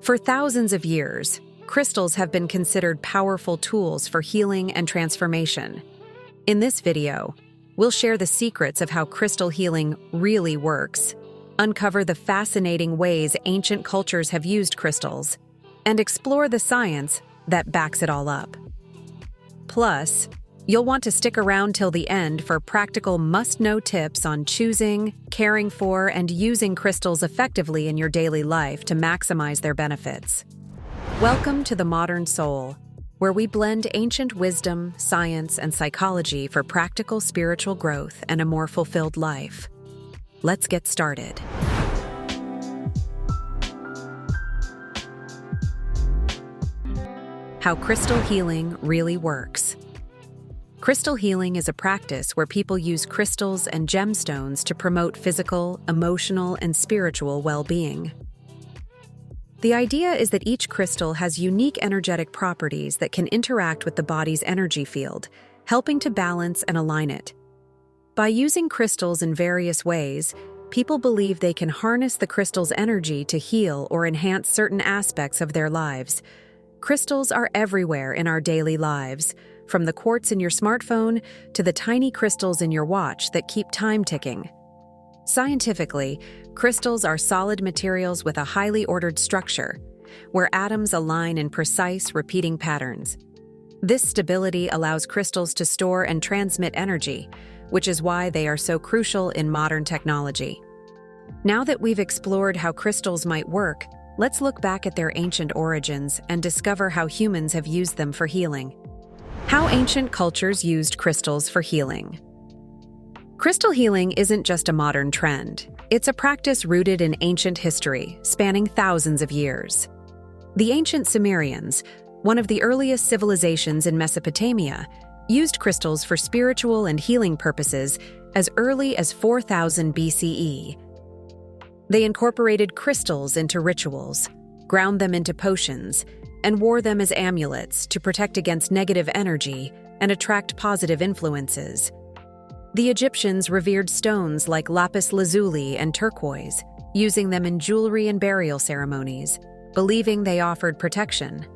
For thousands of years, crystals have been considered powerful tools for healing and transformation. In this video, we'll share the secrets of how crystal healing really works, uncover the fascinating ways ancient cultures have used crystals, and explore the science that backs it all up. Plus, you'll want to stick around till the end for practical must-know tips on choosing, caring for, and using crystals effectively in your daily life to maximize their benefits. Welcome to the Modern Soul, where we blend ancient wisdom, science, and psychology for practical spiritual growth and a more fulfilled life. Let's get started. How crystal healing really works. Crystal healing is a practice where people use crystals and gemstones to promote physical, emotional, and spiritual well-being. The idea is that each crystal has unique energetic properties that can interact with the body's energy field, helping to balance and align it. By using crystals in various ways, people believe they can harness the crystal's energy to heal or enhance certain aspects of their lives. Crystals are everywhere in our daily lives, from the quartz in your smartphone to the tiny crystals in your watch that keep time ticking. Scientifically, crystals are solid materials with a highly ordered structure, where atoms align in precise, repeating patterns. This stability allows crystals to store and transmit energy, which is why they are so crucial in modern technology. Now that we've explored how crystals might work, let's look back at their ancient origins and discover how humans have used them for healing. How ancient cultures used crystals for healing. Crystal healing isn't just a modern trend. It's a practice rooted in ancient history, spanning thousands of years. The ancient Sumerians, one of the earliest civilizations in Mesopotamia, used crystals for spiritual and healing purposes as early as 4000 BCE. They incorporated crystals into rituals, ground them into potions, and wore them as amulets to protect against negative energy and attract positive influences. The Egyptians revered stones like lapis lazuli and turquoise, using them in jewelry and burial ceremonies, believing they offered protection.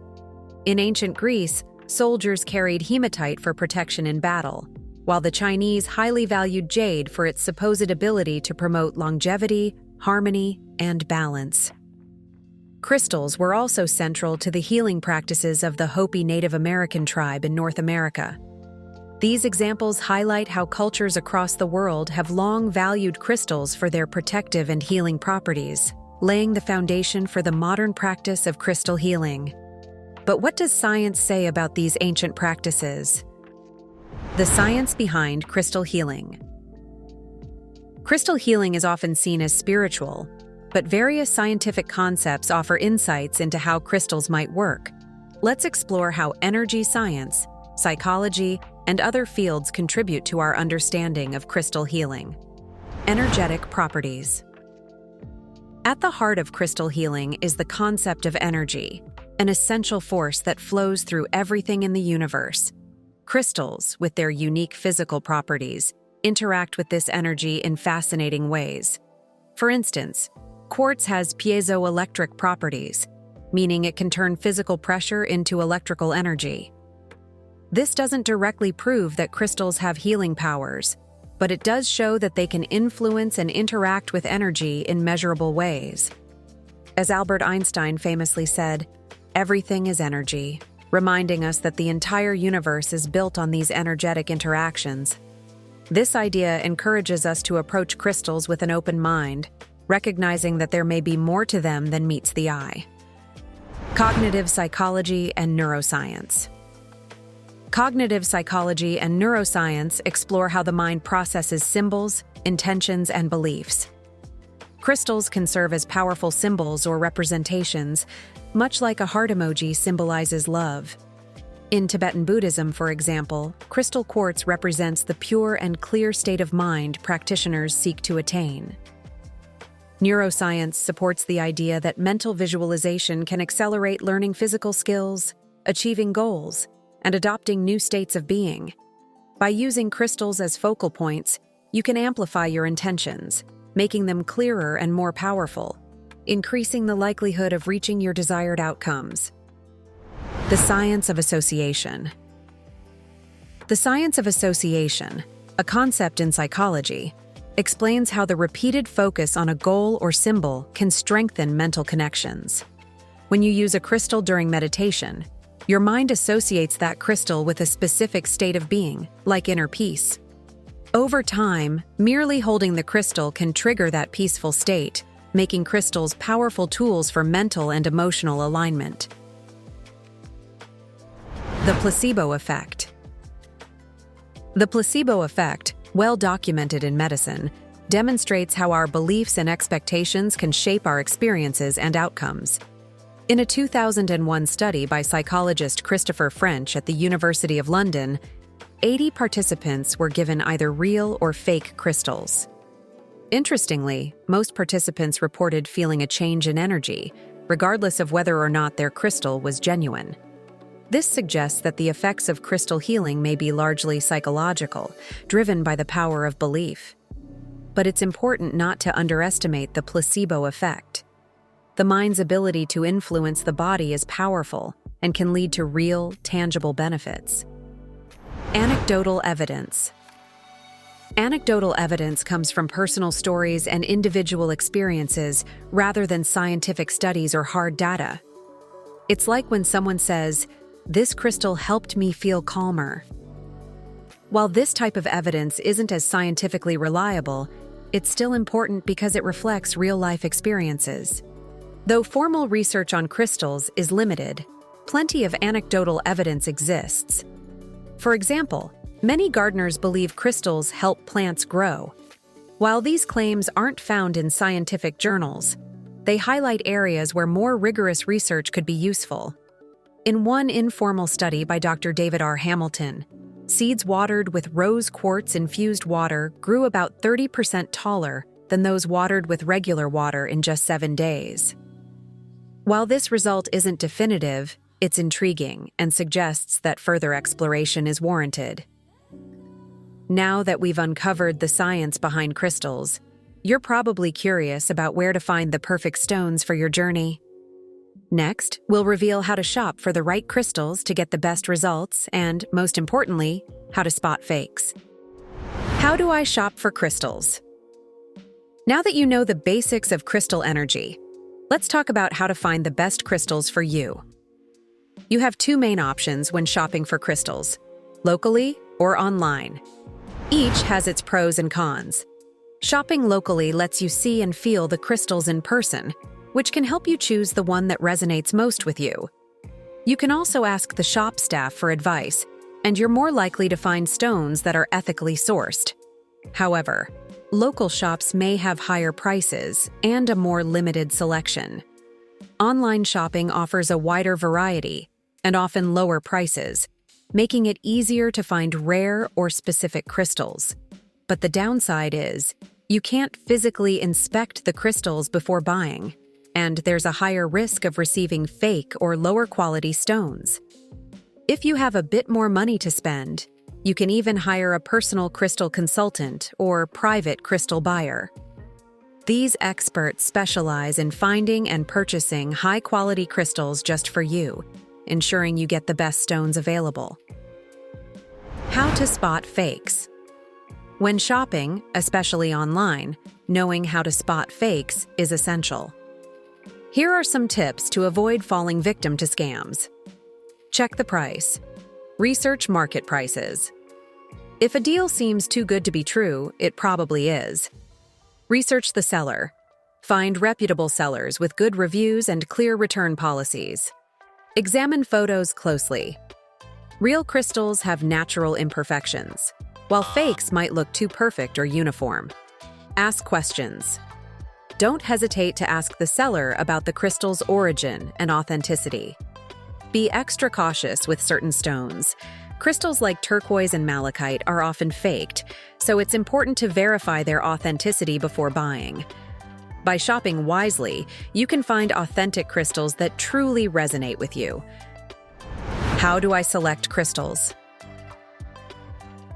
In ancient Greece, soldiers carried hematite for protection in battle, while the Chinese highly valued jade for its supposed ability to promote longevity, harmony, and balance. Crystals were also central to the healing practices of the Hopi Native American tribe in North America. These examples highlight how cultures across the world have long valued crystals for their protective and healing properties, laying the foundation for the modern practice of crystal healing. But what does science say about these ancient practices? The science behind crystal healing. Crystal healing is often seen as spiritual, but various scientific concepts offer insights into how crystals might work. Let's explore how energy science, psychology, and other fields contribute to our understanding of crystal healing. Energetic properties. At the heart of crystal healing is the concept of energy, an essential force that flows through everything in the universe. Crystals, with their unique physical properties, interact with this energy in fascinating ways. For instance, quartz has piezoelectric properties, meaning it can turn physical pressure into electrical energy. This doesn't directly prove that crystals have healing powers, but it does show that they can influence and interact with energy in measurable ways. As Albert Einstein famously said, "Everything is energy," reminding us that the entire universe is built on these energetic interactions. This idea encourages us to approach crystals with an open mind, recognizing that there may be more to them than meets the eye. Cognitive psychology and neuroscience. Cognitive psychology and neuroscience explore how the mind processes symbols, intentions, and beliefs. Crystals can serve as powerful symbols or representations, much like a heart emoji symbolizes love. In Tibetan Buddhism, for example, crystal quartz represents the pure and clear state of mind practitioners seek to attain. Neuroscience supports the idea that mental visualization can accelerate learning physical skills, achieving goals, and adopting new states of being. By using crystals as focal points, you can amplify your intentions, making them clearer and more powerful. increasing the likelihood of reaching your desired outcomes. The science of association. The science of association, a concept in psychology, explains how the repeated focus on a goal or symbol can strengthen mental connections. When you use a crystal during meditation, your mind associates that crystal with a specific state of being, like inner peace. Over time, merely holding the crystal can trigger that peaceful state, making crystals powerful tools for mental and emotional alignment. The placebo effect. The placebo effect, well documented in medicine, demonstrates how our beliefs and expectations can shape our experiences and outcomes. In a 2001 study by psychologist Christopher French at the University of London, 80 participants were given either real or fake crystals. Interestingly, most participants reported feeling a change in energy, regardless of whether or not their crystal was genuine. This suggests that the effects of crystal healing may be largely psychological, driven by the power of belief. But it's important not to underestimate the placebo effect. The mind's ability to influence the body is powerful and can lead to real, tangible benefits. Anecdotal evidence. Anecdotal evidence comes from personal stories and individual experiences rather than scientific studies or hard data. It's like when someone says, "This crystal helped me feel calmer." While this type of evidence isn't as scientifically reliable, it's still important because it reflects real-life experiences. Though formal research on crystals is limited, plenty of anecdotal evidence exists. For example, many gardeners believe crystals help plants grow. While these claims aren't found in scientific journals, they highlight areas where more rigorous research could be useful. In one informal study by Dr. David R. Hamilton, seeds watered with rose quartz-infused water grew about 30% taller than those watered with regular water in just 7 days. While this result isn't definitive, it's intriguing and suggests that further exploration is warranted. Now that we've uncovered the science behind crystals, you're probably curious about where to find the perfect stones for your journey. Next, we'll reveal how to shop for the right crystals to get the best results and, most importantly, how to spot fakes. How do I shop for crystals? Now that you know the basics of crystal energy, let's talk about how to find the best crystals for you. You have two main options when shopping for crystals: locally or online. Each has its pros and cons. Shopping locally lets you see and feel the crystals in person, which can help you choose the one that resonates most with you. You can also ask the shop staff for advice, and you're more likely to find stones that are ethically sourced. However, local shops may have higher prices and a more limited selection. Online shopping offers a wider variety and often lower prices, making it easier to find rare or specific crystals. But the downside is, you can't physically inspect the crystals before buying, and there's a higher risk of receiving fake or lower quality stones. If you have a bit more money to spend, you can even hire a personal crystal consultant or private crystal buyer. These experts specialize in finding and purchasing high-quality crystals just for you, ensuring you get the best stones available. How to spot fakes. When shopping, especially online, knowing how to spot fakes is essential. Here are some tips to avoid falling victim to scams. Check the price. Research market prices. If a deal seems too good to be true, it probably is. Research the seller. Find reputable sellers with good reviews and clear return policies. Examine photos closely. Real crystals have natural imperfections, while fakes might look too perfect or uniform. Ask questions. Don't hesitate to ask the seller about the crystal's origin and authenticity. Be extra cautious with certain stones. Crystals like turquoise and malachite are often faked, so it's important to verify their authenticity before buying. By shopping wisely, you can find authentic crystals that truly resonate with you. How do I select crystals?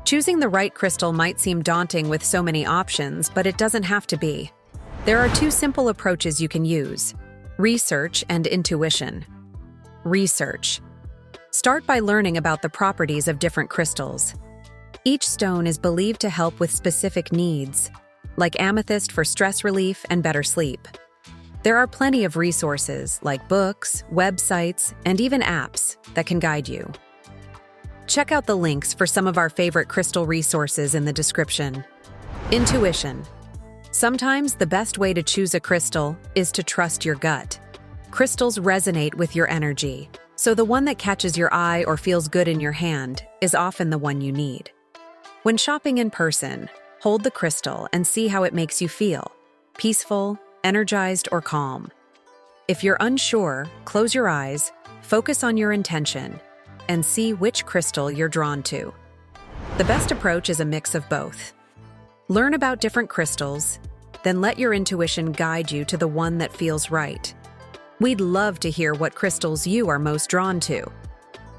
Choosing the right crystal might seem daunting with so many options, but it doesn't have to be. There are two simple approaches you can use: research and intuition. Research. Start by learning about the properties of different crystals. Each stone is believed to help with specific needs, like amethyst for stress relief and better sleep. There are plenty of resources like books, websites, and even apps that can guide you. Check out the links for some of our favorite crystal resources in the description. Intuition. Sometimes the best way to choose a crystal is to trust your gut. Crystals resonate with your energy, so the one that catches your eye or feels good in your hand is often the one you need. When shopping in person, hold the crystal and see how it makes you feel: peaceful, energized, or calm. If you're unsure, close your eyes, focus on your intention, and see which crystal you're drawn to. The best approach is a mix of both. Learn about different crystals, then let your intuition guide you to the one that feels right. We'd love to hear what crystals you are most drawn to.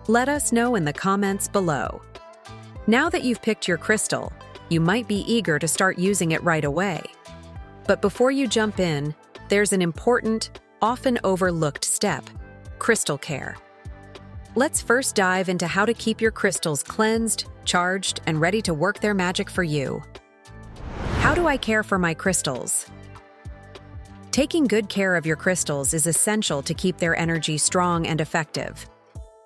Let us know in the comments below. Now that you've picked your crystal, you might be eager to start using it right away. But before you jump in, there's an important, often overlooked step: crystal care. Let's first dive into how to keep your crystals cleansed, charged, and ready to work their magic for you. How do I care for my crystals? Taking good care of your crystals is essential to keep their energy strong and effective.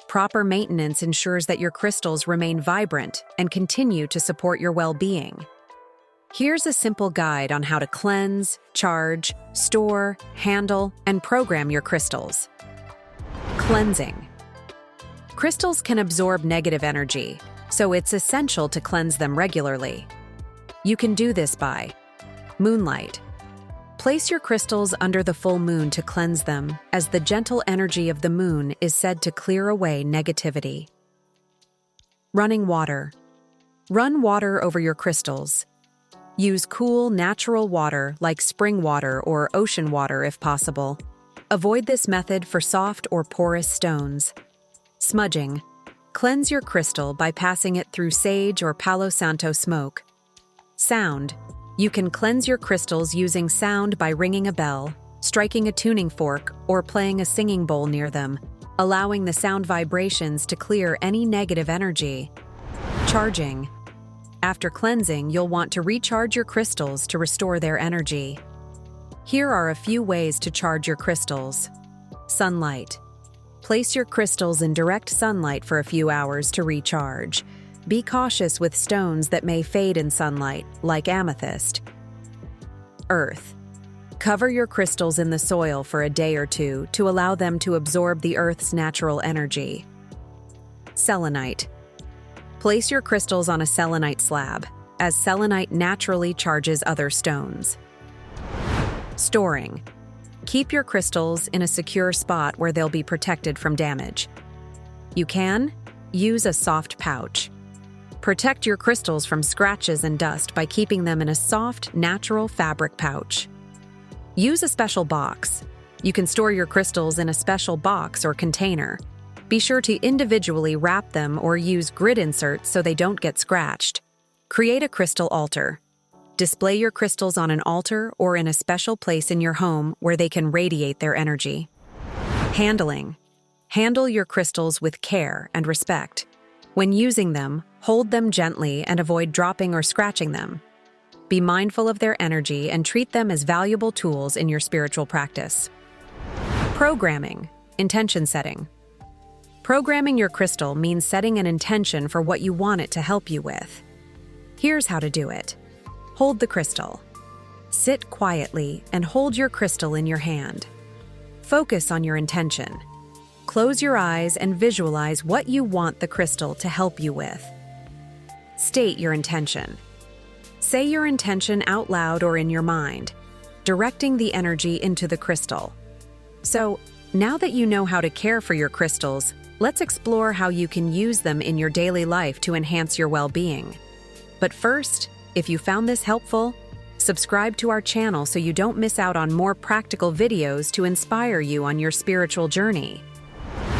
Proper maintenance ensures that your crystals remain vibrant and continue to support your well-being. Here's a simple guide on how to cleanse, charge, store, handle, and program your crystals. Cleansing. Crystals can absorb negative energy, so it's essential to cleanse them regularly. You can do this by moonlight. Place your crystals under the full moon to cleanse them, as the gentle energy of the moon is said to clear away negativity. Running water. Run water over your crystals. Use cool, natural water like spring water or ocean water if possible. Avoid this method for soft or porous stones. Smudging. Cleanse your crystal by passing it through sage or Palo Santo smoke. Sound. You can cleanse your crystals using sound by ringing a bell, striking a tuning fork, or playing a singing bowl near them, allowing the sound vibrations to clear any negative energy. Charging. After cleansing, you'll want to recharge your crystals to restore their energy. Here are a few ways to charge your crystals. Sunlight. Place your crystals in direct sunlight for a few hours to recharge. Be cautious with stones that may fade in sunlight, like amethyst. Earth. Cover your crystals in the soil for a day or two to allow them to absorb the earth's natural energy. Selenite. Place your crystals on a selenite slab, as selenite naturally charges other stones. Storing. Keep your crystals in a secure spot where they'll be protected from damage. You can use a soft pouch. Protect your crystals from scratches and dust by keeping them in a soft, natural fabric pouch. Use a special box. You can store your crystals in a special box or container. Be sure to individually wrap them or use grid inserts so they don't get scratched. Create a crystal altar. Display your crystals on an altar or in a special place in your home where they can radiate their energy. Handling. Handle your crystals with care and respect. When using them, hold them gently and avoid dropping or scratching them. Be mindful of their energy and treat them as valuable tools in your spiritual practice. Programming. Intention setting. Programming your crystal means setting an intention for what you want it to help you with. Here's how to do it. Hold the crystal. Sit quietly and hold your crystal in your hand. Focus on your intention. Close your eyes and visualize what you want the crystal to help you with. State your intention. Say your intention out loud or in your mind, directing the energy into the crystal. So, now that you know how to care for your crystals, let's explore how you can use them in your daily life to enhance your well-being. But first, if you found this helpful, subscribe to our channel so you don't miss out on more practical videos to inspire you on your spiritual journey.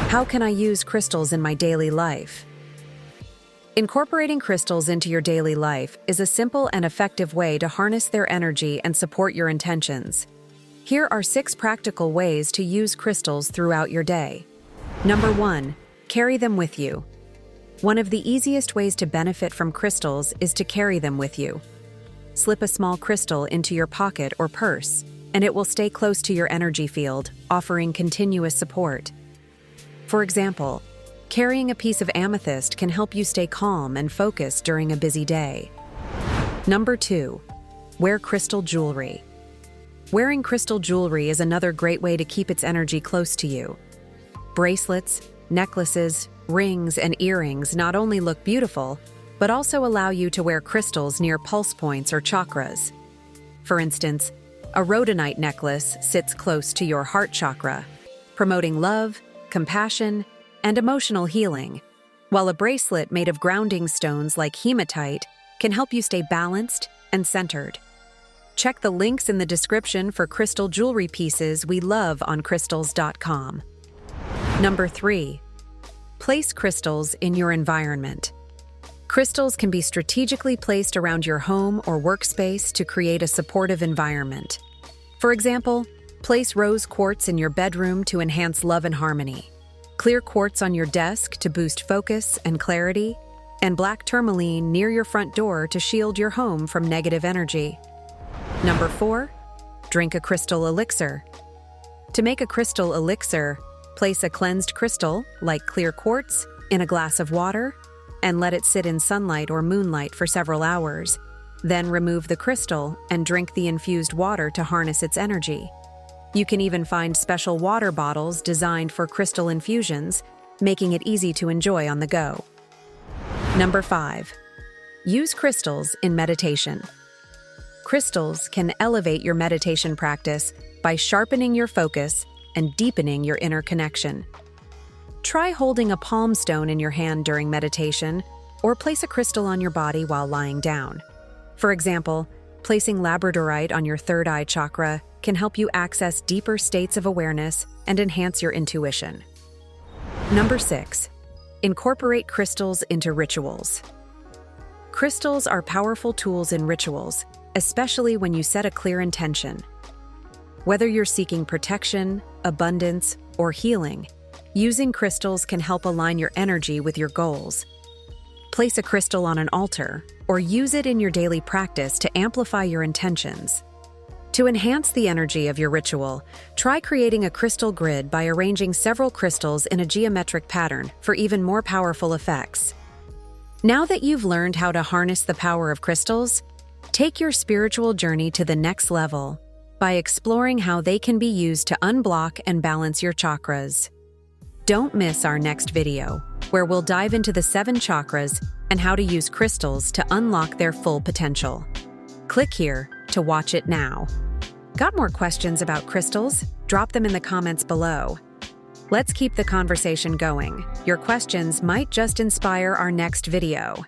How can I use crystals in my daily life? Incorporating crystals into your daily life is a simple and effective way to harness their energy and support your intentions. Here are 6 practical ways to use crystals throughout your day. Number 1. Carry them with you. One of the easiest ways to benefit from crystals is to carry them with you. Slip a small crystal into your pocket or purse, and it will stay close to your energy field, offering continuous support. For example, carrying a piece of amethyst can help you stay calm and focused during a busy day. Number 2. Wear crystal jewelry. Wearing crystal jewelry is another great way to keep its energy close to you. Bracelets, necklaces, rings, and earrings not only look beautiful, but also allow you to wear crystals near pulse points or chakras. For instance, a rhodonite necklace sits close to your heart chakra, promoting love, compassion, and emotional healing, while a bracelet made of grounding stones like hematite can help you stay balanced and centered. Check the links in the description for crystal jewelry pieces we love on crystals.com. Number 3. Place crystals in your environment. Crystals can be strategically placed around your home or workspace to create a supportive environment. For example, place rose quartz in your bedroom to enhance love and harmony, clear quartz on your desk to boost focus and clarity, and black tourmaline near your front door to shield your home from negative energy. Number 4. Drink a crystal elixir. To make a crystal elixir, place a cleansed crystal, like clear quartz, in a glass of water, and let it sit in sunlight or moonlight for several hours. Then remove the crystal and drink the infused water to harness its energy. You can even find special water bottles designed for crystal infusions, making it easy to enjoy on the go. Number 5. Use crystals in meditation. Crystals can elevate your meditation practice by sharpening your focus and deepening your inner connection. Try holding a palm stone in your hand during meditation, or place a crystal on your body while lying down. For example, placing labradorite on your third eye chakra can help you access deeper states of awareness and enhance your intuition. Number 6. Incorporate crystals into rituals. Crystals are powerful tools in rituals, especially when you set a clear intention. Whether you're seeking protection, abundance, or healing, using crystals can help align your energy with your goals. Place a crystal on an altar, or use it in your daily practice to amplify your intentions. To enhance the energy of your ritual, try creating a crystal grid by arranging several crystals in a geometric pattern for even more powerful effects. Now that you've learned how to harness the power of crystals, take your spiritual journey to the next level by exploring how they can be used to unblock and balance your chakras. Don't miss our next video, where we'll dive into the 7 chakras and how to use crystals to unlock their full potential. Click here to watch it now. Got more questions about crystals? Drop them in the comments below. Let's keep the conversation going. Your questions might just inspire our next video.